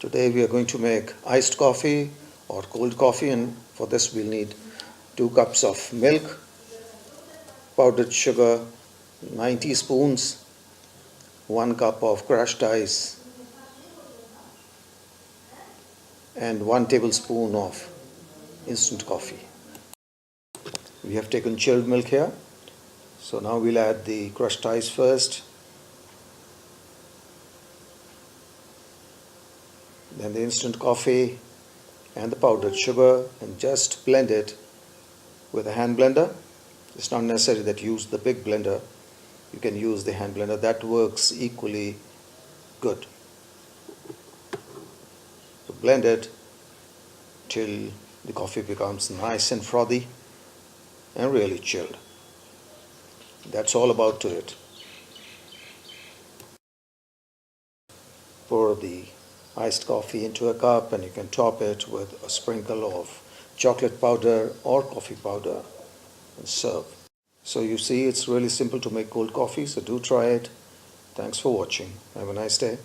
Today we are going to make iced coffee or cold coffee, and for this we'll need 2 cups of milk, powdered sugar 9 teaspoons, 1 cup of crushed ice and 1 tablespoon of instant coffee. We have taken chilled milk here, so now we'll add the crushed ice first, then the instant coffee and the powdered sugar, and just blend it with a hand blender. It's not necessary that you use the big blender. You can use the hand blender, that works equally good. So blend it till the coffee becomes nice and frothy and really chilled. That's all about to it. Pour the iced coffee into a cup, and you can top it with a sprinkle of chocolate powder or coffee powder and serve. So you see, it's really simple to make cold coffee, so do try it. Thanks for watching. Have a nice day.